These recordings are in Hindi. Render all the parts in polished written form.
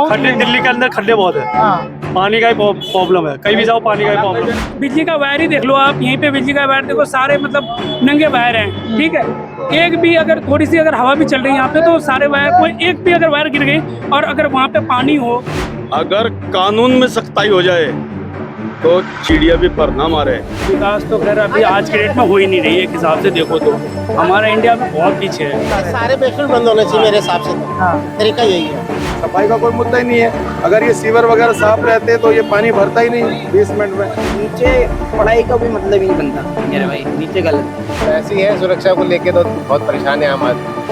खड्डे दिल्ली के अंदर खड्डे बहुत है। हाँ। पानी का ही प्रॉब्लम है, कहीं भी जाओ पानी का ही प्रॉब्लम है। बिजली का वायर ही देख लो आप, यहीं पे बिजली का वायर देखो, सारे मतलब नंगे वायर हैं, ठीक है। एक भी अगर थोड़ी सी अगर हवा भी चल रही है यहाँ पे तो सारे वायर, कोई एक भी अगर वायर गिर गई और अगर वहाँ पे पानी हो, अगर कानून में सख्ताई हो जाए तो चिड़िया भी पर ना मारे। विकास तो खैर अभी आज के डेट में हो ही नहीं रही है। एक हिसाब से देखो तो हमारा इंडिया में बहुत पीछे है। सारे बेसमेंट बंद होने चाहिए मेरे हिसाब से तो। तरीका यही है। सफाई का कोई मुद्दा ही नहीं है। अगर ये सीवर वगैरह साफ रहते तो ये पानी भरता ही नहीं बेसमेंट में। नीचे पढ़ाई का भी मतलब ही नहीं बनता मेरे भाई, नीचे गलत। ऐसी है, सुरक्षा को लेके तो बहुत परेशान है आम आदमी।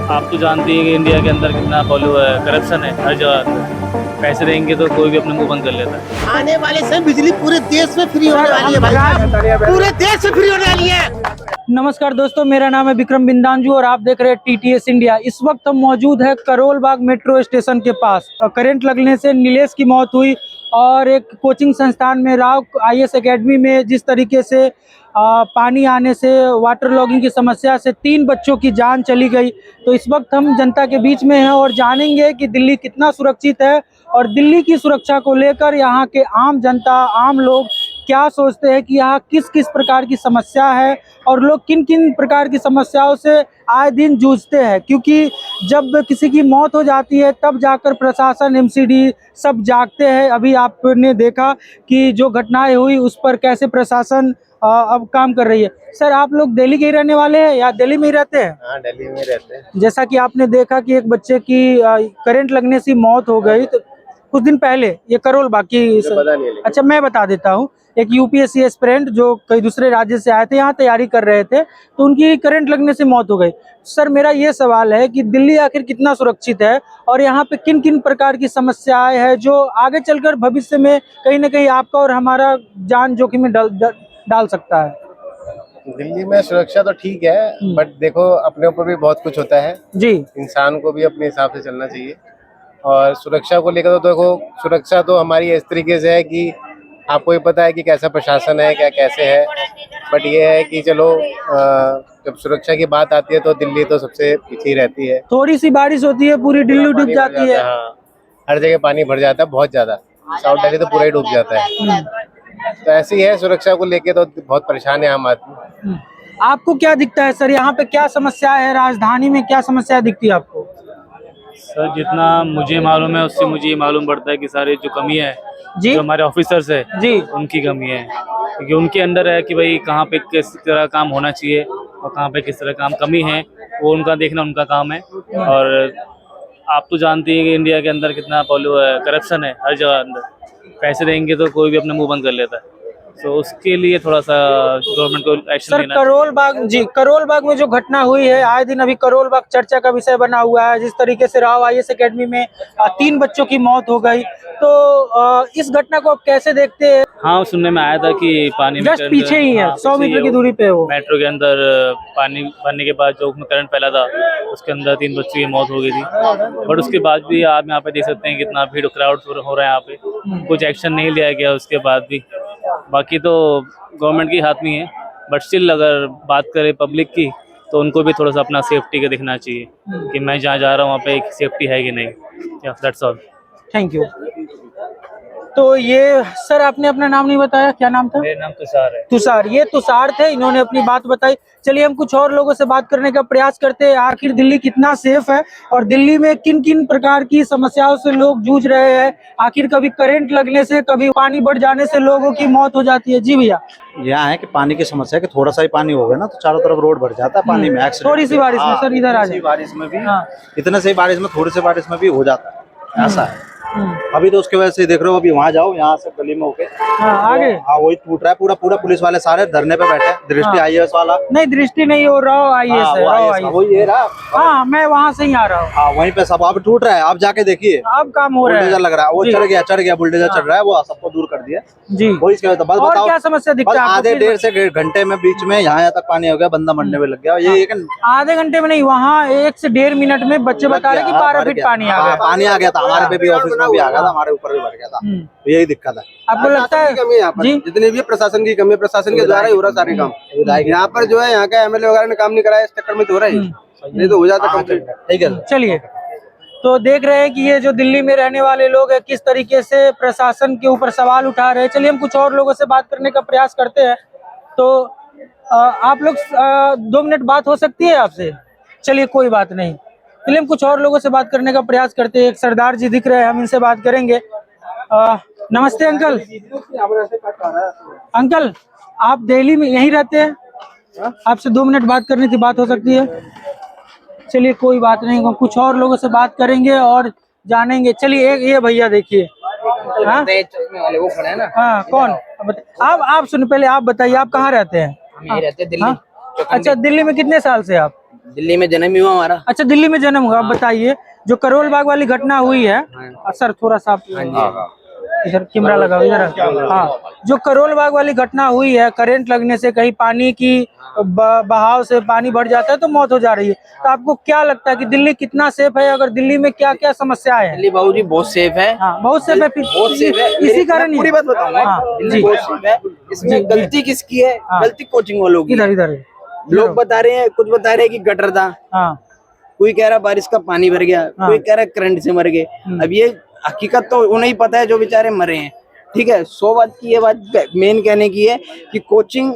आप तो जानते हैं कि इंडिया के अंदर कितना करप्शन है हर जगह। पैसे देंगे तो कोई भी अपने मुंह बंद कर लेता है। आने वाले से बिजली पूरे देश में फ्री होने वाली है भाई, पूरे देश में फ्री होने वाली है। नमस्कार दोस्तों, मेरा नाम है विक्रम बिंदांजू और आप देख रहे हैं TTS इंडिया। इस वक्त हम मौजूद है करोल बाग मेट्रो स्टेशन के पास। करंट लगने से नीलेश की मौत हुई और एक कोचिंग संस्थान में राव IAS एकेडमी में जिस तरीके से पानी आने से वाटर लॉगिंग की समस्या से 3 बच्चों की जान चली गई। तो इस वक्त हम जनता के बीच में हैं और जानेंगे कि दिल्ली कितना सुरक्षित है और दिल्ली की सुरक्षा को लेकर यहाँ के आम जनता, आम लोग क्या सोचते हैं कि यहाँ किस किस प्रकार की समस्या है और लोग किन किन प्रकार की समस्याओं से आए दिन जूझते हैं। क्योंकि जब किसी की मौत हो जाती है तब जाकर प्रशासन, MCD सब जागते हैं। अभी आपने देखा कि जो घटनाएं हुई उस पर कैसे प्रशासन अब काम कर रही है। सर, आप लोग दिल्ली के ही रहने वाले हैं या दिल्ली में ही रहते हैं? हाँ, दिल्ली में रहते हैं। जैसा कि आपने देखा कि एक बच्चे की करंट लगने से मौत हो गई, तो कुछ दिन पहले ये करोल बाग की पता नहीं है। अच्छा, मैं बता देता हूँ। एक UPSC एस्पिरेंट जो कई दूसरे राज्य से आए थे, यहाँ तैयारी कर रहे थे, तो उनकी करंट लगने से मौत हो गई। सर, मेरा ये सवाल है कि दिल्ली आखिर कितना सुरक्षित है और यहाँ पे किन किन प्रकार की समस्याएं हैं जो आगे चलकर भविष्य में कहीं ना कहीं आपका और हमारा जान जोखिम में डाल सकता है? दिल्ली में सुरक्षा तो ठीक है, बट देखो अपने ऊपर भी बहुत कुछ होता है जी। इंसान को भी अपने हिसाब से चलना चाहिए। और सुरक्षा को लेकर तो देखो, सुरक्षा तो हमारी इस तरीके से है कि आपको ही पता है कि कैसा प्रशासन है, क्या कैसे है। बट ये है कि चलो जब सुरक्षा की बात आती है तो दिल्ली तो सबसे पीछे ही रहती है। थोड़ी सी बारिश होती है पूरी दिल्ली डूब जाती है। हाँ, हर जगह पानी भर जाता है, बहुत ज्यादा। साउथ दिल्ली तो पूरा ही डूब जाता है। तो ऐसी है, सुरक्षा को लेके तो बहुत परेशान है आम आदमी। आपको क्या दिखता है सर, यहाँ पे क्या समस्या है? राजधानी में क्या समस्या दिखती है आपको? सर, जितना मुझे मालूम है उससे मुझे ये मालूम पड़ता है कि सारे जो कमी है जी, जो हमारे ऑफिसर्स है जी, उनकी कमी है। क्योंकि उनके अंदर है कि भाई कहाँ पे किस तरह काम होना चाहिए और कहाँ पे किस तरह काम कमी है, वो उनका देखना उनका काम है। और आप तो जानते हैं कि इंडिया के अंदर कितना करप्शन है हर जगह अंदर। पैसे देंगे तो कोई भी अपना मुंह बंद कर लेता है। तो उसके लिए थोड़ा सा गवर्नमेंट को एक्शन सर, लेना करोल बाग जी, करोल बाग में जो घटना हुई है, आए दिन अभी करोल बाग चर्चा का विषय बना हुआ है। जिस तरीके से राव IAS एकेडमी में 3 बच्चों की मौत हो गई, तो इस घटना को आप कैसे देखते हैं? हाँ, सुनने में आया था कि पानी जस्ट पीछे ही है, 100 मीटर की दूरी पे हो। मेट्रो के अंदर पानी भरने के बाद जो उसमें करंट फैला था उसके अंदर 3 बच्चों की मौत हो गई थी। बट उसके बाद भी आप यहाँ पे देख सकते हैं कितना भीड़ क्राउड हो रहा है यहाँ पे। कुछ एक्शन नहीं लिया गया उसके बाद भी। बाकी तो गवर्नमेंट के हाथ में है, बट स्टिल अगर बात करें पब्लिक की तो उनको भी थोड़ा सा अपना सेफ्टी का देखना चाहिए कि मैं जहाँ जा रहा हूँ वहाँ पे एक सेफ्टी है कि नहीं। That's all. Thank you. तो ये सर, आपने अपना नाम नहीं बताया, क्या नाम था? मेरा नाम तुषार है। तुषार, ये तुषार थे, इन्होंने अपनी बात बताई। चलिए हम कुछ और लोगों से बात करने का प्रयास करते हैं। आखिर दिल्ली कितना सेफ है और दिल्ली में किन किन प्रकार की समस्याओं से लोग जूझ रहे हैं? आखिर कभी करंट लगने से, कभी पानी बढ़ जाने से लोगों की मौत हो जाती है। जी भैया, यहाँ है कि पानी की समस्या है कि थोड़ा सा ही पानी हो गया ना तो चारों तरफ रोड भर जाता है पानी में। थोड़ी सी बारिश में सर, इधर आ जाए, बारिश में भी, हाँ, इतने से बारिश में, थोड़ी सी बारिश में भी हो जाता है, ऐसा है। अभी तो उसके वजह से देख रहे हो, अभी वहाँ जाओ, यहाँ से गली में होके आगे, हाँ वही टूट रहा है पूरा पूरा। पुलिस वाले सारे धरने पे बैठे हैं। दृष्टि IAS वाला नहीं, दृष्टि नहीं हो रहा, IAS है, राव IAS। वही ये रहा। हाँ, मैं वहाँ से ही आ रहा हूँ। हाँ, वहीं पे सब अब टूट रहा है। आप जाके देखिए, अब काम हो रहा है, बुलडोजर लग रहा है, वो चढ़ गया बुलडोजर चढ़ रहा है, वो सबको दूर कर दिया जी। वही इसके वजह। बस और बताओ, क्या समस्या दिखता है? आधे 1.5 से 1.5 घंटे में बीच में यहाँ तक पानी हो गया, बंदा मरने में लग गया। ये आधे घंटे में नहीं, वहाँ 1 से 1.5 मिनट में बच्चे बता रहे कि 12 फीट पानी आ गया। पानी आ गया था हमारे पे भी, ऑफिस में भी आ गया था, हमारे ऊपर भी भर गया था। यही दिक्कत है। आपको लगता है कमी है यहाँ पर, जितने भी प्रशासन की कमी है, प्रशासन के द्वारा ही हो रहा सारे काम। यहाँ पर जो है यहाँ का MLA वगैरह ने काम नहीं कराया, इस चक्कर में तो हो रहा है, नहीं तो हो जाता कंप्लीट। ठीक है, चलिए। तो देख रहे हैं कि ये जो दिल्ली में रहने वाले लोग हैं किस तरीके से प्रशासन के ऊपर सवाल उठा रहे हैं। चलिए हम कुछ और लोगों से बात करने का प्रयास करते हैं। तो आप लोग 2 मिनट बात हो सकती है आपसे? चलिए कोई बात नहीं, चलिए हम कुछ और लोगों से बात करने का प्रयास करते हैं। एक सरदार जी दिख रहे हैं, हम इनसे बात करेंगे। नमस्ते अंकल। अंकल आप दिल्ली में यहीं रहते हैं? आपसे 2 मिनट बात करनी थी, बात हो सकती है? चलिए कोई बात नहीं, कुछ और लोगों से बात करेंगे और जानेंगे। चलिए एक ये भैया देखिए, हाँ चश्मे वाले वो खड़े हैं ना। हाँ कौन? आप सुन, पहले आप बताइए आप कहाँ रहते हैं? हम यही रहते हैं दिल्ली। हाँ? अच्छा, दिल्ली में कितने साल से आप? दिल्ली में जन्म ही हुआ हमारा। अच्छा, दिल्ली में जन्म हुआ। आप बताइए जो करोल बाग वाली घटना हुई है, सर थोड़ा सा इधर कैमरा लगा इधर। हाँ, जो करोल बाग वाली घटना हुई है, करंट लगने से कहीं पानी की बहाव से पानी बढ़ जाता है तो मौत हो जा रही है, तो आपको क्या लगता है कि दिल्ली कितना सेफ है? अगर दिल्ली में क्या क्या समस्याएं हैं? दिल्ली बाबू जी बहुत सेफ है। हाँ, बहुत सेफ है। बहुत सेफ है। इसी कारण पूरी बात बताऊंगा। हाँ, दिल्ली बहुत सेफ है। इसमें गलती किसकी है? गलती कोचिंग वालों की। इधर इधर लोग बता रहे हैं, कुछ बता रहे हैं कि गटर था, हाँ, कोई कह रहा बारिश का पानी भर गया, कोई कह रहा करंट से मर गए। अब ये हकीकत तो उन्हें ही पता है जो बेचारे मरे हैं। ठीक है, 100 बात की ये बात मेन कहने की है कि कोचिंग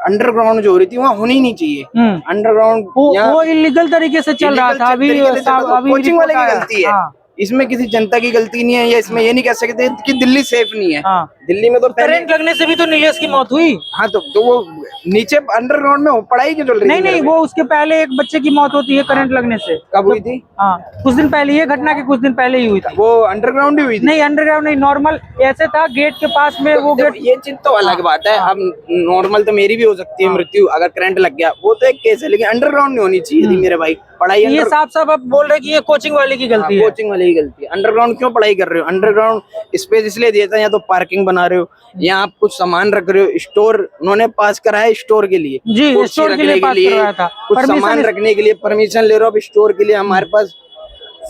अंडरग्राउंड जो हो रही थी वहाँ होनी नहीं चाहिए। अंडरग्राउंड वो इलीगल तरीके से चल रहा था। अभी कोचिंग वाले की गलती है। इसमें किसी जनता की गलती नहीं है, या इसमें ये नहीं कह सकते कि दिल्ली सेफ नहीं है। हाँ। दिल्ली में तो करंट लगने से भी तो नीलेश की मौत हुई। हाँ, तो वो नीचे अंडरग्राउंड में पढ़ाई क्यों चल रही नहीं नहीं, वो उसके पहले एक बच्चे की मौत होती है करंट लगने से। कब हुई थी? हाँ, कुछ दिन पहले, ये घटना के कुछ दिन पहले ही हुई थी। वो अंडरग्राउंड ही हुई थी? नहीं, अंडरग्राउंड नहीं, नॉर्मल ऐसे था गेट के पास में। वो गेट, ये चीज तो अलग बात है। अब नॉर्मल तो मेरी भी हो सकती है मृत्यु अगर करंट लग गया, वो तो एक केस है, लेकिन अंडरग्राउंड नहीं होनी चाहिए थी मेरे भाई। पढ़ाई ये साफ साफ आप बोल रहे हैं कि ये कोचिंग वाले की गलती है। कोचिंग वाले की गलती है। अंडरग्राउंड क्यों पढ़ाई कर रहे हो? अंडरग्राउंड स्पेस इसलिए दिया था, या तो पार्किंग बना रहे हो, या आप कुछ सामान रख रहे हो। स्टोर उन्होंने पास कराया स्टोर के लिए, जी, स्टोर के लिए पास करवाया था। कुछ सामान रखने के लिए परमिशन ले रहे हो। अब स्टोर के लिए हमारे पास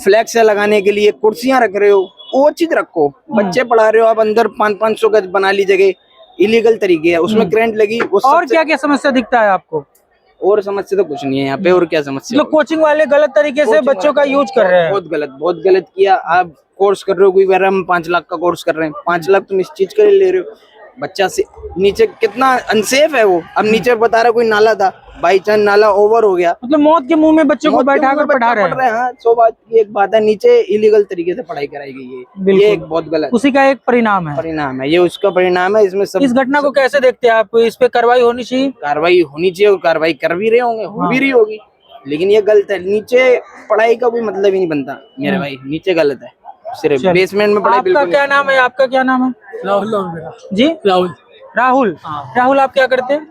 फ्लैक्स लगाने के लिए कुर्सियां रख रहे हो, वो चीज रखो। बच्चे पढ़ा रहे हो आप, अंदर 500-500 गज बना ली जगह, इलीगल तरीके है, उसमें करंट लगी। और क्या क्या समस्या दिखता है आपको? और समस्या तो कुछ नहीं है यहाँ पे। और क्या समस्या? तो कोचिंग वाले गलत तरीके से बच्चों का यूज कर रहे हैं। बहुत गलत किया। आप कोर्स कर रहे हो, कोई कह रहा है हम 5 लाख का कोर्स कर रहे हैं। 5 लाख तुम इस चीज के लिए ले रहे हो। बच्चा से नीचे कितना अनसेफ है वो। अब नीचे बता रहा कोई नाला था, बाई चांस नाला ओवर हो गया, मतलब मौत के मुंह में बच्चों को बैठा कर पढ़ा रहे हैं। हाँ, 100 बात की एक बात है, नीचे इलीगल तरीके से पढ़ाई कराई गई है। ये एक बहुत गलत, उसी का एक परिणाम है। ये उसका परिणाम है। इसमें सब इस घटना को कैसे देखते हैं आप? इस पे कार्रवाई होनी चाहिए। कार्रवाई होनी चाहिए, कार्रवाई कर भी रहे होंगे, हो भी रही होगी, लेकिन ये गलत है। नीचे पढ़ाई का कोई मतलब ही नहीं बनता मेरे भाई। नीचे गलत है, सिर्फ बेसमेंट में पढ़ाई। आपका क्या नाम है? आपका क्या नाम है? राहुल जी, राहुल राहुल। राहुल आप क्या करते हैं?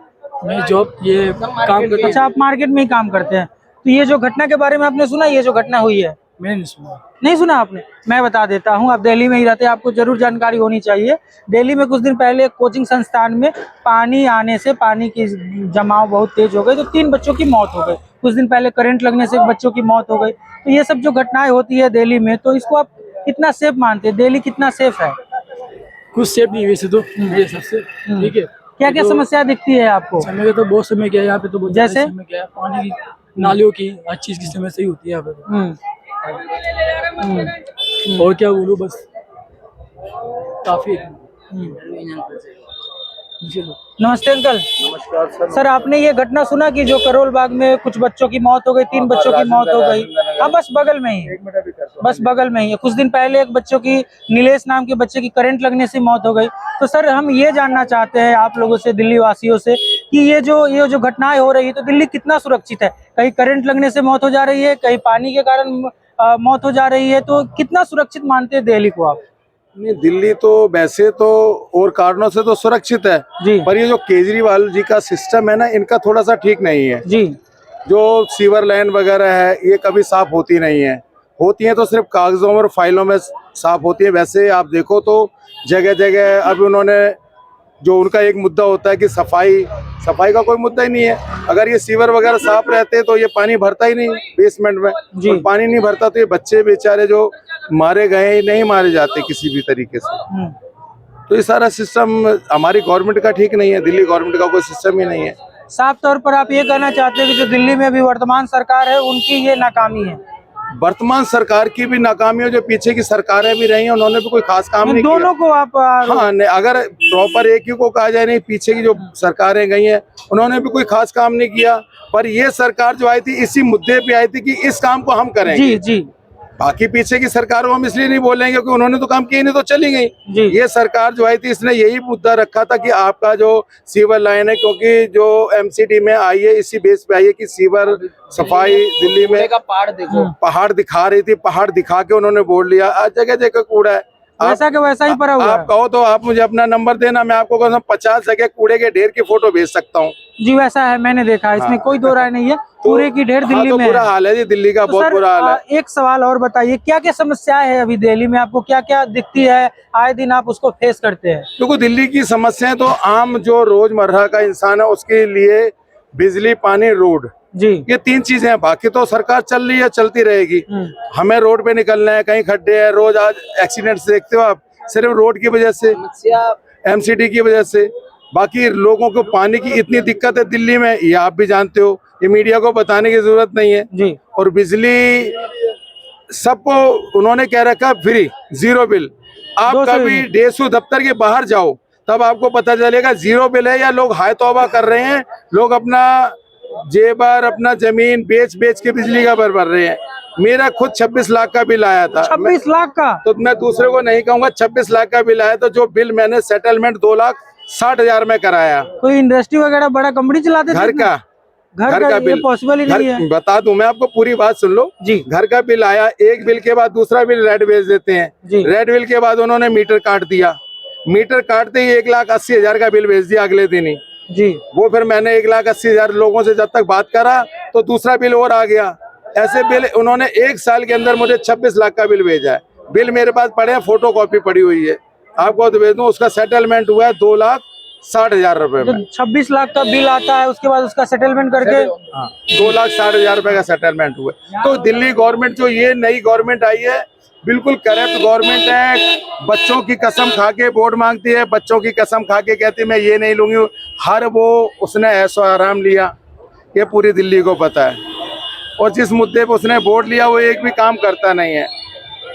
मैं जॉब ये काम करता हूँ। अच्छा, आप मार्केट में ही काम करते हैं। तो ये जो घटना के बारे में आपने सुना, ये जो घटना हुई है? मैंने नहीं सुना। नहीं सुना आपने? मैं बता देता हूँ, आप दिल्ली में ही रहते हैं, आपको जरूर जानकारी होनी चाहिए। दिल्ली में कुछ दिन पहले एक कोचिंग संस्थान में पानी आने से, पानी की जमाव बहुत तेज हो गई, तो 3 बच्चों की मौत हो गई। कुछ दिन पहले करंट लगने से बच्चों की मौत हो गई। तो ये सब जो घटनाएं होती है दिल्ली में, तो इसको आप कितना सेफ मानते हैं? दिल्ली कितना सेफ है? कुछ सेफ नहीं वैसे तो मेरे हिसाब से। ठीक है, क्या क्या समस्या दिखती है आपको? समय का तो बहुत समय क्या है यहाँ पे, तो बहुत जैसे समय क्या है, पानी की, नालियों की, हर चीज की समस्या ही होती है यहाँ पे तो। और क्या बोलूं, बस काफी। नमस्ते अंकल। नमस्कार सर, आपने ये घटना सुना कि जो करोल बाग में कुछ बच्चों की मौत हो गई, 3 बच्चों की मौत हो गई? हाँ, बस बगल में ही, बस बगल में ही है। कुछ दिन पहले एक बच्चों की, नीलेश नाम के बच्चे की करंट लगने से मौत हो गई। तो सर, हम ये जानना चाहते हैं आप लोगों से, दिल्ली वासियों से, कि ये जो घटनाएं हो रही है, तो दिल्ली कितना सुरक्षित है? कहीं करंट लगने से मौत हो जा रही है, कहीं पानी के कारण मौत हो जा रही है, तो कितना सुरक्षित मानते हैं दिल्ली को आप? नहीं, दिल्ली तो वैसे तो और कारणों से तो सुरक्षित है जी, पर ये जो केजरीवाल जी का सिस्टम है ना, इनका थोड़ा सा ठीक नहीं है। जी, जो सीवर लाइन वगैरह है, ये कभी साफ होती नहीं है। होती है तो सिर्फ कागजों और फाइलों में साफ होती है। वैसे आप देखो तो जगह जगह अब उन्होंने, जो उनका एक मुद्दा होता है कि सफाई का कोई मुद्दा ही नहीं है। अगर ये सीवर वगैरह साफ रहते तो ये पानी भरता ही नहीं बेसमेंट में। जी। और पानी नहीं भरता तो ये बच्चे बेचारे जो मारे गए नहीं मारे जाते किसी भी तरीके से। तो ये सारा सिस्टम हमारी गवर्नमेंट का ठीक नहीं है, दिल्ली गवर्नमेंट का कोई सिस्टम ही नहीं है। साफ तौर पर आप ये कहना चाहते हैं कि जो दिल्ली में भी वर्तमान सरकार है, उनकी ये नाकामी है? वर्तमान सरकार की भी नाकामी है, जो पीछे की सरकारें भी रही हैं उन्होंने भी कोई खास काम नहीं दोनों को आप हाँ नहीं, अगर प्रॉपर एक ही को कहा जाए नहीं, पीछे की जो सरकारें गई हैं उन्होंने भी कोई खास काम नहीं किया। पर ये सरकार जो आई थी इसी मुद्दे पे आई थी कि इस काम को हम करेंगे। जी जी बाकी पीछे की सरकारों हम इसलिए नहीं बोलेंगे क्योंकि उन्होंने तो काम किए नहीं तो चली गई। ये सरकार जो आई थी इसने यही मुद्दा रखा था कि आपका जो सीवर लाइन है, क्योंकि जो एमसीडी में आई है इसी बेस पे आई है कि सीवर सफाई दिल्ली में पहाड़ देखो, पहाड़ दिखा रही थी, पहाड़ दिखा के उन्होंने बोल लिया जगह जगह कूड़ा है। वैसा के वैसा ही पड़ा हुआ आप कहो तो आप मुझे अपना नंबर देना, मैं आपको 50 जगह कूड़े के ढेर की फोटो भेज सकता हूँ। जी वैसा है, मैंने देखा, इसमें कोई दो राय नहीं है, पूरे की ढेर दिल्ली में बुरा हाल है जी, दिल्ली का बहुत बुरा हाल है। एक सवाल और बताइए, क्या क्या समस्याएं है अभी दिल्ली में, आपको क्या क्या दिखती है, आए दिन आप उसको फेस करते हैं? देखो दिल्ली की समस्याएं तो आम जो रोजमर्रा का इंसान है उसके लिए बिजली, पानी, रोड, जी ये 3 चीजें हैं। बाकी तो सरकार चल रही है, चलती रहेगी। हमें रोड पे निकलना है, कहीं खड्डे हैं, रोज आज एक्सीडेंट्स देखते हो आप, सिर्फ रोड की वजह से, एमसीडी की वजह से। बाकी लोगों को पानी की इतनी दिक्कत है दिल्ली में, ये आप भी जानते हो, ये मीडिया को बताने की जरूरत नहीं है जी। और बिजली सबको उन्होंने कह रखा फ्री, 0 बिल। आप कभी डेसू दफ्तर के बाहर जाओ तब आपको पता चलेगा 0 बिल है या लोग हाय तौबा कर रहे हैं, लोग अपना जेबर, अपना जमीन बेच बेच के बिजली का भर रहे हैं। मेरा खुद 26 लाख का बिल आया था। 26 लाख का? तो मैं दूसरे को नहीं कहूंगा, 26 लाख का बिल आया तो जो बिल मैंने सेटलमेंट 2,60,000 में कराया। कोई इंडस्ट्री वगैरह बड़ा कंपनी चलाते थे? घर का बिल पॉसिबल ही नहीं है। बता दूं मैं आपको, पूरी बात सुन लो जी। घर का बिल आया, एक बिल के बाद दूसरा बिल रेड भेज देते हैं। रेड बिल के बाद उन्होंने मीटर काट दिया, मीटर काटते ही 1,80,000 का बिल भेज दिया अगले दिन ही जी। वो फिर मैंने 1,80,000 लोगों से जब तक बात करा तो दूसरा बिल और आ गया। ऐसे बिल उन्होंने 1 साल के अंदर मुझे 26 लाख का बिल भेजा है। बिल मेरे पास पड़े हैं, फोटो कॉपी पड़ी हुई है, आपको तो भेज दूं। उसका सेटलमेंट हुआ है 2,60,000 रुपए में। 26 लाख का बिल आता है, उसके बाद उसका सेटलमेंट करके 2,60,000 रुपए का सेटलमेंट हुआ है। तो दिल्ली गवर्नमेंट जो ये नई गवर्नमेंट आई है बिल्कुल करप्ट गवर्नमेंट है। बच्चों की कसम खा के वोट मांगती है, बच्चों की कसम खा के कहती है मैं ये नहीं लूंगी। हर वो उसने ऐशो आराम लिया, ये पूरी दिल्ली को पता है। और जिस मुद्दे पे उसने वोट लिया वो एक भी काम करता नहीं है।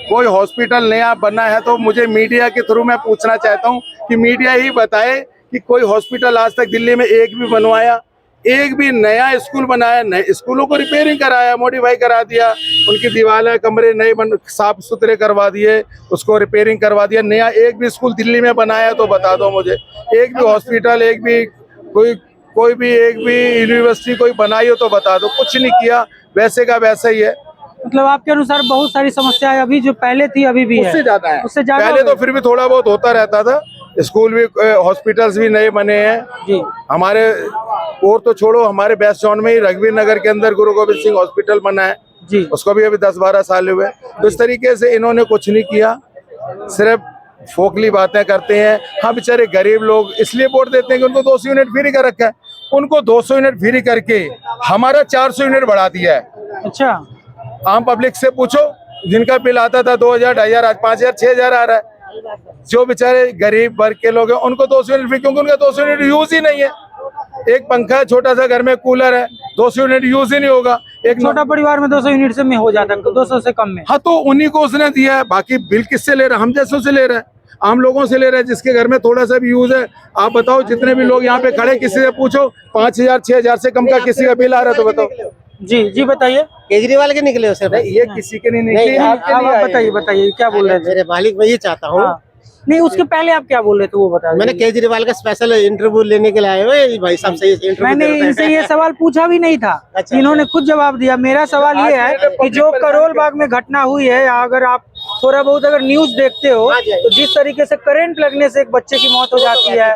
कोई हॉस्पिटल नया बना है तो मुझे मीडिया के थ्रू मैं पूछना चाहता हूँ कि मीडिया ही बताए कि कोई हॉस्पिटल आज तक दिल्ली में एक भी बनवाया, एक भी नया स्कूल बनाया, नए स्कूलों को रिपेयरिंग कराया, मॉडिफाई करा दिया, उनकी दीवारें, कमरे नए साफ सुथरे करवा दिए, उसको रिपेयरिंग करवा दिया। नया एक भी स्कूल दिल्ली में बनाया तो बता दो मुझे। एक भी हॉस्पिटल, एक भी कोई भी एक भी यूनिवर्सिटी कोई बनाई हो तो बता दो। कुछ नहीं किया, वैसे का वैसा ही है। मतलब आपके अनुसार बहुत सारी समस्याएं अभी जो पहले थी अभी भी उससे ज्यादा है। उससे ज्यादा पहले तो फिर भी थोड़ा बहुत होता रहता था, स्कूल भी, हॉस्पिटल्स भी नए बने हैं जी। हमारे, और तो छोड़ो, हमारे वेस्ट जोन में ही रघुवीर नगर के अंदर गुरु गोविंद सिंह हॉस्पिटल बना है जी, उसको भी अभी 10-12 साल हुए। तो इस तरीके से इन्होंने कुछ नहीं किया, सिर्फ फोकली बातें करते हैं। हाँ बेचारे गरीब लोग इसलिए वोट देते हैं कि उनको 200 यूनिट फ्री कर रखा है। उनको 200 यूनिट फ्री करके हमारा 400 यूनिट बढ़ा दिया है। अच्छा, आम पब्लिक से पूछो, जिनका बिल आता था 2,000, 2,500, आज 5,000, 6,000 आ रहा है। जो बेचारे गरीब वर्ग के लोग हैं उनको 200 यूनिट फ्री, क्योंकि उनका 200 यूनिट यूज ही नहीं है। एक पंखा है, छोटा सा घर में कूलर है, 200 यूनिट यूज ही नहीं होगा। एक छोटा परिवार में 200 यूनिट से में हो जाता है, 200 से कम में। हाँ तो उन्हीं को उसने दिया है। बाकी बिल किससे ले रहा है? हम जैसों से ले रहा है, आम लोगों से ले रहा है, जिसके घर में थोड़ा सा भी यूज है। आप बताओ, जितने भी लोग यहाँ पे खड़े, किसी से पूछो 5,000, 6,000 से कम का किसी का बिल आ रहा है तो बताओ। जी जी बताइए। केजरीवाल के निकले हो सर? ये किसी के नहीं निकले। आप बताइए बताइए क्या बोल रहे थे? मेरे मालिक, मैं ये चाहता हूँ। नहीं, उसके पहले आप क्या बोल रहे थे वो बता दीजिए। मैंने केजरीवाल का स्पेशल इंटरव्यू लेने के लिए आए हुए भाई साहब से इंटरव्यू। मैंने इनसे ये सवाल पूछा भी नहीं था। अच्छा, इन्होंने खुद जवाब दिया। मेरा सवाल ये है कि जो करोल बाग में घटना हुई है, अगर आप थोड़ा बहुत अगर न्यूज देखते हो तो जिस तरीके से करंट लगने से एक बच्चे की मौत हो जाती है,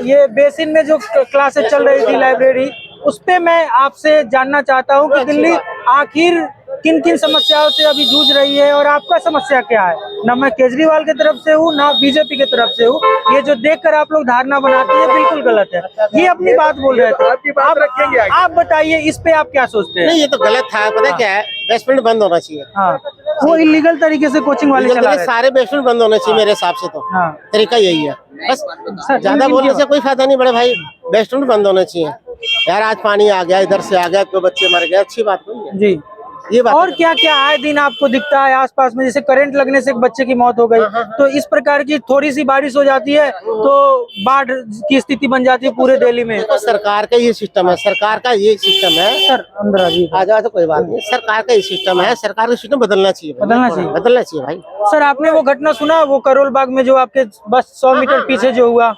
ये बेसिन में जो क्लासेस चल रही थी लाइब्रेरी, उस पे मैं आपसे जानना चाहता हूँ कि दिल्ली आखिर किन किन समस्याओं से अभी जूझ रही है और आपका समस्या क्या है। ना मैं केजरीवाल की तरफ से हूँ, ना बीजेपी की तरफ से हूँ। ये जो देखकर आप लोग धारणा बनाते हैं बिल्कुल गलत है। ये अपनी बात बोल रहे थे, आप बताइए इस पे आप क्या सोचते हैं? नहीं, ये तो गलत था। पता क्या है, बेसमेंट बंद होना चाहिए। हाँ, वो इलीगल तरीके से कोचिंग वाले चला रहे हैं। सारे बेसमेंट बंद होने चाहिए मेरे हिसाब से। तो हाँ, तरीका यही है बस। ज्यादा बोलने से कोई फायदा नहीं बड़े भाई, बेसमेंट बंद होने चाहिए। यार आज पानी आ गया, इधर से आ गया, तो बच्चे मर गए, अच्छी बात नहीं है जी। ये बात और क्या क्या आए दिन आपको दिखता है आसपास में? जैसे करंट लगने से एक बच्चे की मौत हो गई, तो इस प्रकार की थोड़ी सी बारिश हो जाती है तो बाढ़ की स्थिति बन जाती है पूरे दिल्ली में। देखो सरकार का ये सिस्टम है, सरकार का ये सिस्टम है। सर अंदर आ जाओ तो कोई बात नहीं, सरकार का ये सिस्टम है, सरकार का सिस्टम बदलना चाहिए, बदलना चाहिए। बदलना चाहिए भाई। सर आपने वो घटना सुना, वो करोल बाग में जो आपके बस 100 मीटर पीछे जो हुआ?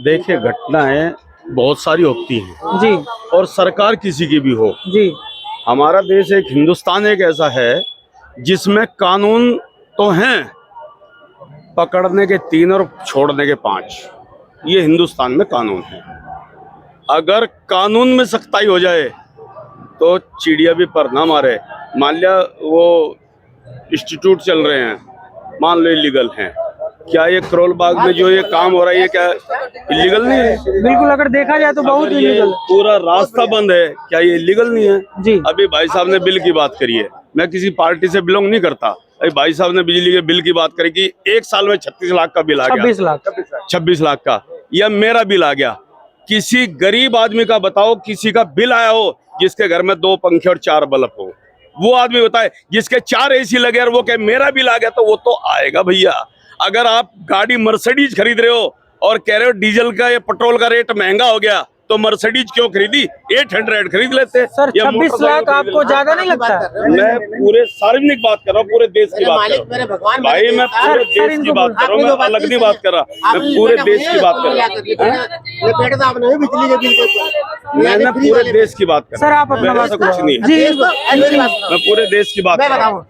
देखिए घटनाएं बहुत सारी होती हैं जी और सरकार किसी की भी हो। जी हमारा देश एक हिंदुस्तान एक ऐसा है जिसमें कानून तो हैं, पकड़ने के 3 और छोड़ने के 5। ये हिंदुस्तान में कानून है। अगर कानून में सख्ताई हो जाए तो चिड़िया भी पर ना मारे। मान लिया वो इंस्टीट्यूट चल रहे हैं, मान लो इलीगल हैं, क्या ये करोल बाग में जो ये काम हो रहा है ये क्या इलीगल नहीं है? बिल्कुल, अगर देखा जाए तो बहुत अगर ये इलीगल। पूरा रास्ता बंद है, क्या ये इलीगल नहीं है? जी अभी भाई साहब ने बिल की बात करी है, मैं किसी पार्टी से बिलोंग नहीं करता। अभी भाई साहब ने बिजली के बिल की बात करी कि 1 साल में 36 लाख का बिल आ गया। 26 लाख का, या मेरा बिल आ गया। किसी गरीब आदमी का बताओ, किसी का बिल आया हो जिसके घर में 2 पंखे और 4 बल्ब हो, वो आदमी बताए। जिसके 4 AC लगे और वो कहे मेरा बिल आ गया, तो वो तो आएगा भैया। अगर आप गाड़ी मर्सिडीज खरीद रहे हो और कह रहे हो डीजल का या पेट्रोल का रेट महंगा हो गया, तो मर्सिडीज क्यों खरीदी? 800 खरीद लेते। सर 26 लाख आपको ज्यादा नहीं लगता? मैं पूरे सार्वजनिक बात कर रहा हूँ, पूरे देश की बात कर रहा हूँ भाई। मैं पूरे देश की बात कर रहा हूँ, मैं अलग नहीं बात कर रहा, मैं पूरे देश की बात कर रहा हूँ। मैंने पूरे देश की बात कर सर आप अपना बात कुछ नहीं है, जी मैं पूरे देश की बात कर रहा हूँ।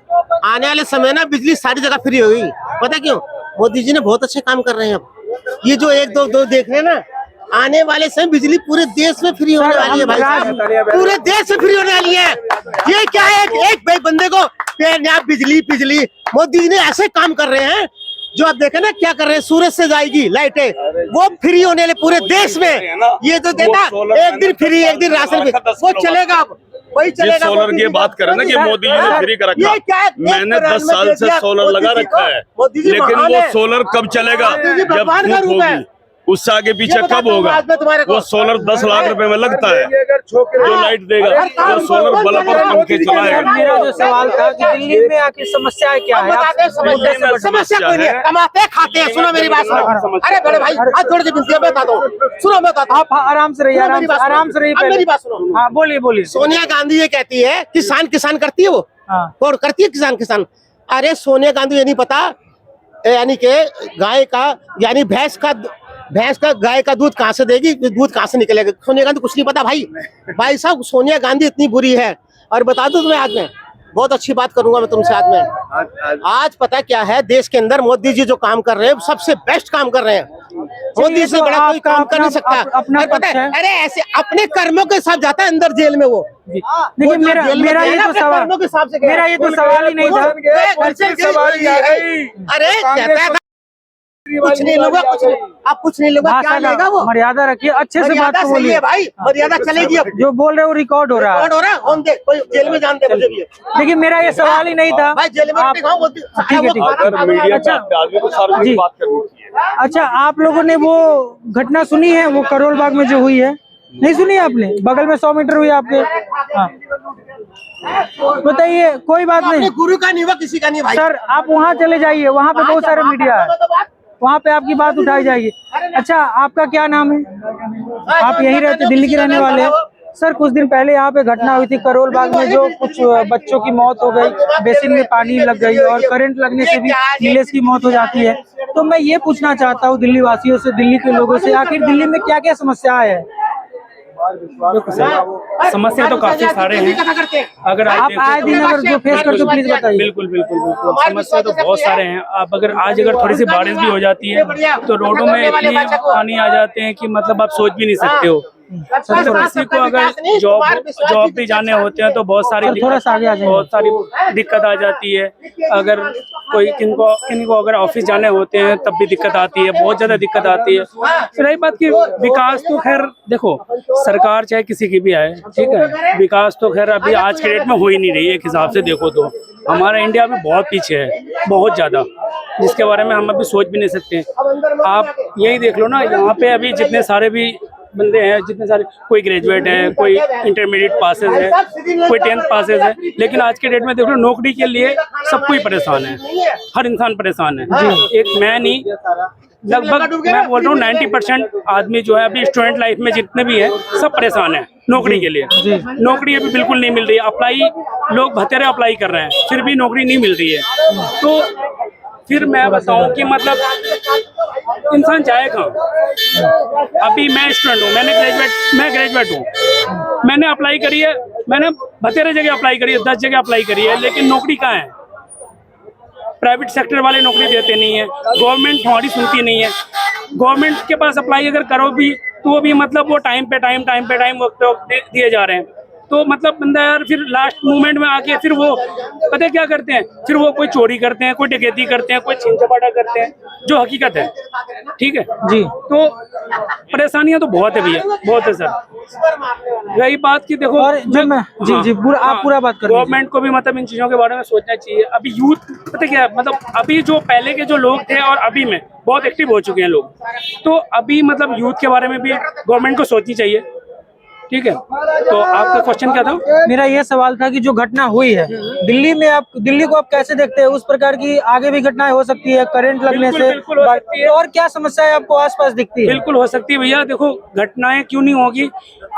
आने वाले समय ना बिजली सारी जगह फ्री होगी। पता क्यों? मोदी जी ने बहुत अच्छे काम कर रहे हैं। अब ये जो 1-2 देख रहे हैं ना, आने वाले समय बिजली पूरे देश में फ्री होने वाली है भाई, पूरे देश में फ्री होने वाली है। ये क्या है, एक भाई बंदे को बिजली मोदी जी ने ऐसे काम कर रहे हैं जो आप देखे ना क्या कर रहे हैं। सूरज से जाएगी लाइटें, वो फ्री होने वाले पूरे देश में। ये तो देना एक दिन फ्री, एक दिन राशन, वो चलेगा अब, वही चलेगा। सोलर की बात करें ना कि मोदी जी ने फ्री कर रखा, मैंने 10 साल से सोलर लगा रखा है, लेकिन वो सोलर कब चलेगा? जब धूप होगी। उससे आगे पीछे कब होगा? वो सोलर 10 लाख रुपए में लगता है, जो लाइट देगा वो सोलर बल्ब और पंखे चलाएगा। मेरा जो सवाल था कि दिल्ली में आखिर समस्या क्या है? समस्या कोई नहीं है, कमाते खाते हैं। सुनो मेरी बात सुनो। अरे बड़े भाई हाथ जोड़ के विनती है, मैं बताता हूँ, सुनो मैं बताता हूँ। आप आराम से रहिए, आराम से रहिए। मेरी बात सुनो। हाँ बोलिए। सोनिया गांधी ये कहती है किसान करती है, वो और करती है किसान। अरे सोनिया गांधी ये नहीं पता यानी कि गाय का यानी भैंस का गाय का दूध कहाँ से देगी, दूध कहाँ से निकलेगा? सोनिया गांधी कुछ नहीं पता भाई साहब। सोनिया गांधी इतनी बुरी है। और बता दूं तुम्हें, आज मैं बहुत अच्छी बात करूंगा मैं तुमसे आज में। आज पता क्या है, देश के अंदर मोदी जी जो काम कर रहे हैं सबसे बेस्ट काम कर रहे हैं। मोदी से बड़ा कोई काम कर नहीं सकता। अपना पता है, अरे ऐसे अपने कर्मों के साथ जाता है अंदर जेल में वो। देखिए मेरा ये तो सवाल ही नहीं था। अरे कहता है कुछ नहीं लोगा, आप कुछ नहीं लोगा, क्या लेगा वो? मर्यादा रखिए, अच्छे से बात बोलिए भाई, मर्यादा चलेगी। अब जो बोल रहे हो रिकॉर्ड हो रहा है, हम देख कोई जेल में जानते मुझे भी। देखिए मेरा ये सवाल ही नहीं था भाई, जेल में ठीक है मीडिया अच्छा आदमी को सार्वजनिक बात करनी चाहिए। अच्छा, आप लोगों ने वो घटना सुनी है, वो करोल बाग में जो हुई है? नहीं सुनी आपने? बगल में 100 मीटर हुई आपके। हाँ बताइए, कोई बात नहीं। गुरु का नहीं हुआ, किसी का नहीं भाई। सर आप वहाँ चले जाइए, वहाँ पे बहुत सारे मीडिया है, वहाँ पे आपकी बात उठाई जाएगी। अच्छा, आपका क्या नाम है? आप यहीं रहते, दिल्ली के रहने वाले हैं? सर कुछ दिन पहले यहाँ पे घटना हुई थी करोल बाग में, जो कुछ बच्चों की मौत हो गई, बेसिन में पानी लग गई और करंट लगने से भी नीलेश की मौत हो जाती है। तो मैं ये पूछना चाहता हूँ दिल्ली वासियों से, दिल्ली के लोगों से, आखिर दिल्ली में क्या क्या समस्याएं है? समस्या तो काफी सारे हैं। अगर आप आए दिन अगर जो फेस करते हो प्लीज बताइए। बिल्कुल समस्या तो बहुत सारे हैं। आप अगर आज अगर थोड़ी सी बारिश भी हो जाती है तो रोडों में इतनी पानी आ जाते हैं कि मतलब आप सोच भी नहीं सकते हो। किसी को अगर जॉब भी जाने होते हैं तो बहुत सारी दिक्कत आ जाती है। अगर कोई किनको अगर ऑफिस जाने होते हैं तब भी दिक्कत आती है, बहुत ज्यादा दिक्कत आती है। फिर रही बात की विकास तो खैर देखो, सरकार चाहे किसी की भी आए, ठीक है, विकास तो खैर अभी आज के डेट में हो ही नहीं रही है। एक हिसाब से देखो तो हमारा इंडिया में बहुत पीछे है, बहुत ज्यादा, जिसके बारे में हम अभी सोच भी नहीं सकते। आप यही देख लो ना, यहाँ पे अभी जितने सारे भी बंदे हैं जितने सारे, कोई ग्रेजुएट है, कोई इंटरमीडिएट पासेस है, कोई 10th पासेस है, लेकिन आज के डेट में देख लो नौकरी के लिए सब कोई परेशान है, हर इंसान परेशान है। एक मैं नहीं, लगभग मैं बोल रहा हूँ 90% आदमी जो है अभी स्टूडेंट लाइफ में जितने भी है सब परेशान है नौकरी के लिए। नौकरी अभी बिल्कुल नहीं मिल रही है, अप्लाई लोग भतेरे अप्लाई कर रहे हैं, फिर भी नौकरी नहीं मिल रही है। तो फिर मैं बताऊं कि मतलब इंसान जाए कहाँ। अभी मैं स्टूडेंट हूँ, मैं ग्रेजुएट हूँ, मैंने अप्लाई करी है, मैंने भतेरे जगह अप्लाई करी है, 10 जगह अप्लाई करी है, लेकिन नौकरी कहाँ है। प्राइवेट सेक्टर वाले नौकरी देते नहीं है, गवर्नमेंट हमारी सुनती नहीं है। गवर्नमेंट के पास अप्लाई अगर करो भी तो वो भी मतलब वो टाइम पे टाइम वक्त पे वक्त दिए जा रहे हैं। तो मतलब बंदा यार फिर लास्ट मोमेंट में आके फिर वो पता क्या करते हैं, फिर वो कोई चोरी करते हैं, कोई डकैती करते हैं, कोई छीन झपटा करते हैं, जो हकीकत है। ठीक है जी। तो परेशानियां तो बहुत है भैया, बहुत है सर। रही बात की देखो, और जब मैं जी पूरा आप पूरा बात कर, गवर्नमेंट को भी मतलब इन चीजों के बारे में सोचना चाहिए। अभी यूथ पता क्या है, मतलब अभी जो पहले के जो लोग थे और अभी में बहुत एक्टिव हो चुके हैं लोग, तो अभी मतलब यूथ के बारे में भी गवर्नमेंट को सोचनी चाहिए। ठीक है, तो आपका क्वेश्चन क्या था? मेरा ये सवाल था कि जो घटना हुई है दिल्ली में, आप दिल्ली को आप कैसे देखते हैं? उस प्रकार की आगे भी घटनाएं हो सकती है करंट लगने से? बिल्कुल हो सकती है। और क्या समस्याएं आपको आसपास दिखती है? बिल्कुल हो सकती है भैया, देखो घटनाएं क्यों नहीं होगी।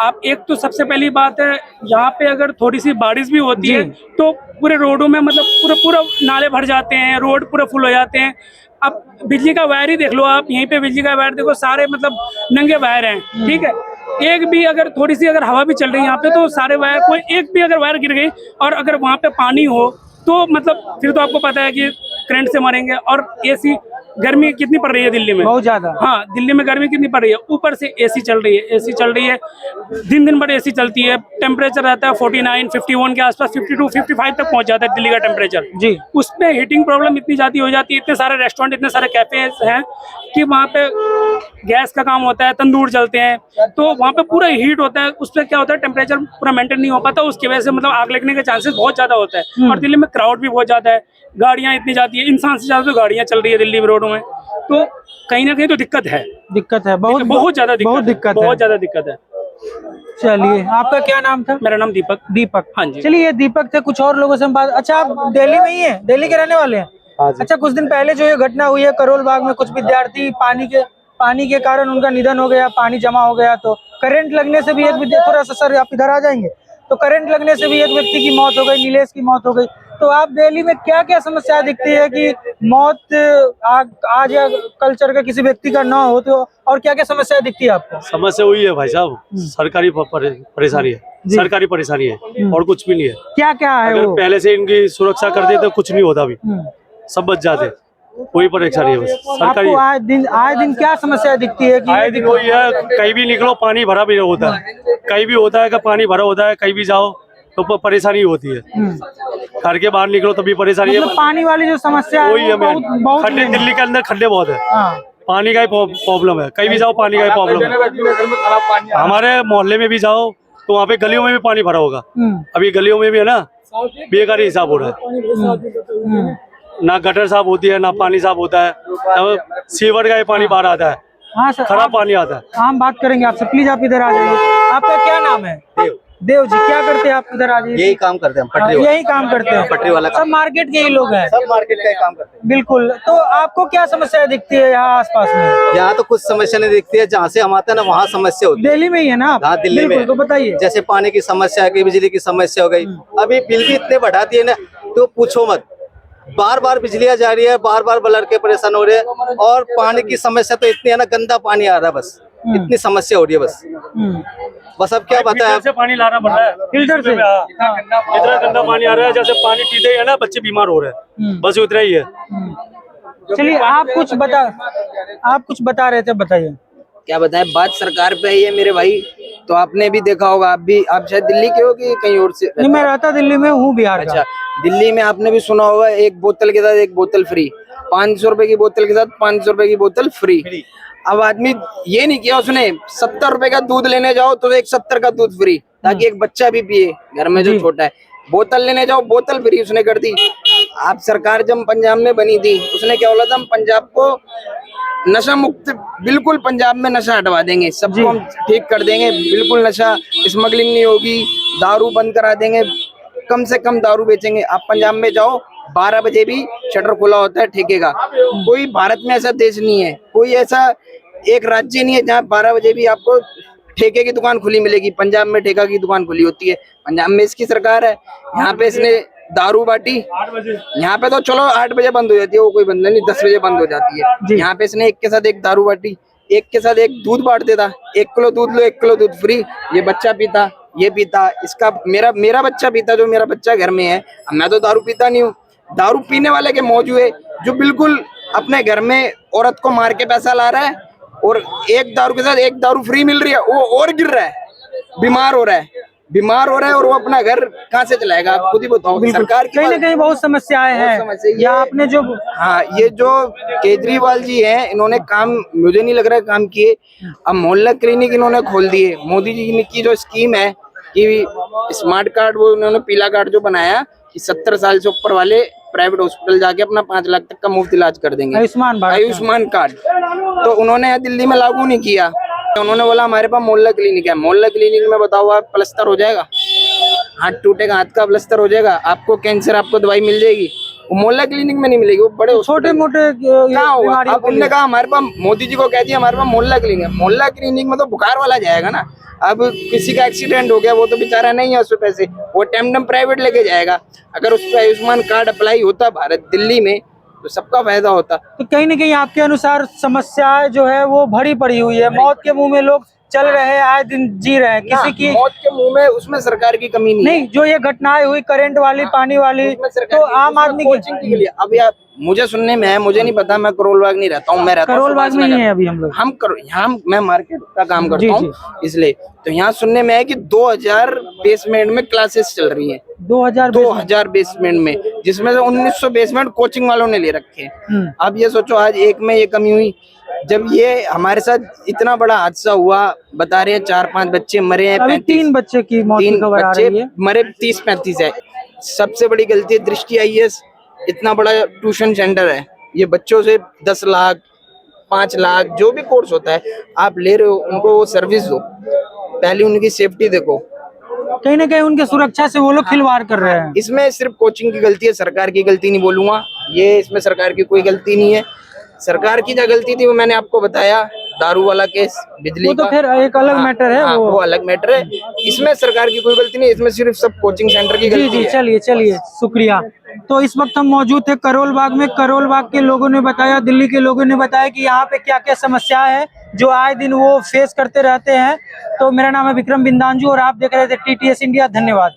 आप एक तो सबसे पहली बात है, यहाँ पे अगर थोड़ी सी बारिश भी होती है तो पूरे रोडों में मतलब पूरा नाले भर जाते हैं, रोड पूरे फुल हो जाते हैं। अब बिजली का वायर ही देख लो आप, यहीं पे बिजली का वायर देखो, सारे मतलब नंगे वायर हैं। ठीक है, एक भी अगर थोड़ी सी अगर हवा भी चल रही है यहाँ पे तो सारे वायर, कोई एक भी अगर वायर गिर गई और अगर वहाँ पे पानी हो तो मतलब फिर तो आपको पता है कि करंट से मरेंगे। और एसी, गर्मी कितनी पड़ रही है दिल्ली में, बहुत ज्यादा। हाँ, दिल्ली में गर्मी कितनी पड़ रही है, ऊपर से एसी चल रही है, एसी चल रही है, दिन भर एसी चलती है। टेम्परेचर रहता है 49, 51 के आसपास, 52, 55 तक पहुंच जाता है दिल्ली का टेम्परेचर जी। उसमें हीटिंग प्रॉब्लम इतनी ज्यादा हो जाती है। इतने सारे रेस्टोरेंट, इतने सारे कैफे हैं कि वहाँ पे गैस का काम होता है, तंदूर जलते हैं, तो वहाँ पे पूरा हीट होता है। उस पर क्या होता है, टेम्परेचर पूरा मेंटेन नहीं हो पाता, उसकी वजह से मतलब आग लगने के चांसेस बहुत ज्यादा होता है। और दिल्ली में क्राउड भी बहुत ज्यादा है, गाड़ियां इतनी जाती है, इंसान से ज्यादा तो गाड़ियां चल रही है दिल्ली में रोडों में, तो कहीं ना कहीं तो दिक्कत है, बहुत ज्यादा दिक्कत है। चलिए, आपका क्या नाम था? मेरा नाम दीपक। हाँ जी। चलिए, ये दीपक थे, कुछ और लोगों से हम बात। अच्छा, आप दिल्ली में ही है, दिल्ली के रहने वाले हैं? अच्छा, कुछ दिन पहले जो ये घटना हुई है करोल बाग में, कुछ विद्यार्थी पानी के कारण उनका निधन हो गया, पानी जमा हो गया, तो करंट लगने से भी एक विद्यार्थी, थोड़ा सा सर आप इधर आ जाएंगे, तो करंट लगने से भी एक व्यक्ति की मौत हो गई, नीलेश की मौत हो गई। तो आप दिल्ली में क्या क्या समस्या दिखती है कि मौत आज या कल चल कर किसी व्यक्ति का ना हो, तो और क्या क्या समस्या दिखती है आपको? समस्या वही है भाई साहब, सरकारी परेशानी है, सरकारी परेशानी है और कुछ भी नहीं है। क्या क्या है? अगर पहले से इनकी सुरक्षा कर दे तो कुछ नहीं होता, अभी सब बच जाते, कोई परेशानी है बस सरकारी। आपको आए दिन क्या समस्या दिखती है? कि आए दिन वही है, कहीं भी निकलो पानी भरा भी होता है, कहीं भी होता है कि पानी भरा होता है, कहीं भी जाओ तो परेशानी होती है। घर के बाहर निकलो तभी परेशानी है। मतलब पानी वाली जो समस्या है वही है, खड्डे, दिल्ली के अंदर खड्डे बहुत है, पानी का ही प्रॉब्लम है, कहीं भी जाओ पानी का ही प्रॉब्लम है। हमारे मोहल्ले में भी जाओ तो वहाँ पे गलियों में भी पानी भरा होगा, अभी गलियों में भी है ना, बेकारी हिसाब हो रहा है, ना गटर साफ होती है, ना पानी साफ होता है, सीवर का ही पानी बाहर आता है। हाँ सर, खराब पानी आता है। हम बात करेंगे आपसे, प्लीज आप इधर आ जाइए। आपका क्या नाम है? देव जी। क्या करते हैं आप? इधर आ जाइए। यही काम करते हैं, यही काम करते हैं, पटरी वाला सब मार्केट के ही लोग हैं, सब मार्केट का ही काम करते हैं। बिल्कुल। तो आपको क्या समस्या दिखती है यहाँ आसपास में? यहाँ तो कुछ समस्या नहीं दिखती है, जहाँ से हम आते हैं ना वहाँ समस्या होती है। दिल्ली में ही है ना आप? हाँ, दिल्ली में। तो बताइए। जैसे पानी की समस्या है, बिजली की समस्या हो गई, अभी बिल भी इतने बढ़ा दिए ना तो पूछो मत, बार बार बिजलियाँ जा रही है, बार बार लड़के परेशान हो रहे हैं, और पानी की समस्या तो इतनी है ना, गंदा पानी आ रहा है, बस इतनी समस्या हो रही है बस अब क्या बताया, से पानी लाना पड़ रहा है, फिल्टर से इतना गंदा पानी आ रहा है, जैसे पानी पीते ही है ना बच्चे बीमार हो रहे हैं, बस उतना ही है। चलिए, आप कुछ बता रहे थे, बताइए। क्या बताएं, बात सरकार पे ही है मेरे भाई। तो आपने भी देखा होगा, आप शायद दिल्ली के हो कि कहीं और से? नहीं, मैं रहता दिल्ली में हूँ, बिहार का। अच्छा, दिल्ली में आपने भी सुना होगा, एक बोतल के साथ एक बोतल फ्री, 500 रुपए की बोतल के साथ 500 रुपए की बोतल फ्री। अब आदमी ये नहीं किया उसने, 70 रुपए का दूध लेने जाओ तो 170 का दूध फ्री, ताकि एक बच्चा भी पिए घर में जो छोटा है। बोतल लेने जाओ, बोतल फ्री उसने कर दी। आप सरकार जब पंजाब में बनी थी, उसने क्या बोला था, हम पंजाब को नशा मुक्त बिल्कुल पंजाब में नशा हटवा देंगे, सबको हम ठीक कर देंगे, बिल्कुल नशा स्मगलिंग नहीं होगी, दारू बंद करा देंगे, कम से कम दारू बेचेंगे। आप पंजाब में जाओ 12 बजे भी शटर खुला होता है ठेके का। कोई भारत में ऐसा देश नहीं है, कोई ऐसा एक राज्य नहीं है जहाँ 12 बजे भी आपको ठेके की दुकान खुली मिलेगी। पंजाब में ठेका की दुकान खुली होती है, पंजाब में इसकी सरकार है, यहाँ पे इसने दारू बांटी। यहाँ पे तो चलो 8 बजे बंद हो जाती है, वो कोई बंद नहीं, 10 बजे बंद हो जाती है। यहाँ पे इसने एक के साथ एक दारू बांटी, एक के साथ एक दूध बांट देता, 1 किलो दूध लो 1 किलो दूध फ्री, ये बच्चा पीता, ये पीता, इसका मेरा बच्चा पीता, जो मेरा बच्चा घर में है। मैं तो दारू पीता नहीं हूँ। दारू पीने वाले के मौज हुए जो बिल्कुल अपने घर में औरत को मार के पैसा ला रहा है और एक दारू के साथ एक दारू फ्री मिल रही है, वो और गिर रहा है, बीमार हो रहा है और वो अपना घर कहाँ से चलाएगा? आप खुद ही बताओ। सरकार की कहीं ना कहीं बहुत समस्याएं हैं। या आपने जो ये जो केजरीवाल जी हैं, इन्होंने काम मुझे नहीं लग रहा है काम किए। अब मोहल्ला क्लिनिक इन्होंने खोल दिए। मोदी जी की जो स्कीम है कि स्मार्ट कार्ड, वो इन्होंने पीला कार्ड जो बनाया कि 70 साल से ऊपर वाले प्राइवेट हॉस्पिटल जाके अपना 5 लाख तक का मुफ्त इलाज कर देंगे, आयुष्मान कार्ड। तो उन्होंने दिल्ली में लागू नहीं किया। उन्होंने बोला हमारे पास मोहल्ला क्लिनिक है। मोहल्ला क्लिनिक में बताओ आप प्लास्टर हो जाएगा, हाथ टूटेगा, हाथ का प्लास्टर हो जाएगा, आपको कैंसर, आपको दवाई मिल जाएगी, वो मोहल्ला क्लिनिक में नहीं मिलेगी, वो बड़े छोटे मोटे कहाँ होगा। अब उन्होंने कहा हमारे पास, मोदी जी को कह दिया हमारे पास मोहल्ला क्लिनिक है। मोहल्ला क्लिनिक में तो बुखार वाला जाएगा ना। अब किसी का एक्सीडेंट हो गया, वो तो बेचारा नहीं है उसमें पैसे, वो टेम प्राइवेट लेके जाएगा। अगर उस पर आयुष्मान कार्ड अप्लाई होता भारत दिल्ली में तो सबका फायदा होता। तो कहीं ना कहीं आपके अनुसार समस्याएं जो है वो भरी पड़ी हुई है, मौत के मुंह में लोग चल रहे हैं, आए दिन जी रहे हैं, किसी की मौत के मुंह में, उसमें सरकार की कमी नहीं। जो ये घटनाएं हुई करंट वाली, पानी वाली, तो आम आदमी के लिए अब यार मुझे सुनने में है, मुझे नहीं पता, मैं करोल बाग नहीं रहता हूँ, मैं रहता हूँ करोल बाग में ही है अभी हम लोग। यहाँ मैं मार्केट का काम करता हूँ, इसलिए तो यहाँ सुनने में है कि 2000 बेसमेंट में क्लासेस चल रही है। 2000 बेसमेंट में, जिसमें से 1900 बेसमेंट कोचिंग वालों ने ले रखे हैं। अब ये सोचो आज एक में ये कमी हुई। जब ये हमारे साथ इतना बड़ा हादसा हुआ, बता रहे हैं 4-5 बच्चे मरे हैं, अभी 3 बच्चे की मौत की खबर आ रही है, मरे 30-35 है। सबसे बड़ी गलती है दृष्टि IAS, इतना बड़ा ट्यूशन सेंटर है, ये बच्चों से 10 लाख 5 लाख जो भी कोर्स होता है आप ले रहे हो, उनको वो सर्विस दो, पहले उनकी सेफ्टी देखो। कहीं ना कहीं उनके सुरक्षा से वो लोग खिलवाड़ कर रहे हैं। इसमें सिर्फ कोचिंग की गलती है, सरकार की गलती नहीं बोलूंगा, ये इसमें सरकार की कोई गलती नहीं है। सरकार की जो गलती थी वो मैंने आपको बताया, दारू वाला केस, बिजली वो तो फिर एक अलग मैटर है, वो अलग मैटर है। इसमें सरकार की कोई गलती नहीं, इसमें सिर्फ सब कोचिंग सेंटर की गलती है। चलिए शुक्रिया। तो इस वक्त हम मौजूद थे करोल बाग में। करोल बाग के लोगों ने बताया, दिल्ली के लोगों ने बताया कि यहाँ पे क्या क्या समस्या है जो आए दिन वो फेस करते रहते हैं। तो मेरा नाम है विक्रम बिंदांजू और आप देख रहे थे TTS इंडिया। धन्यवाद।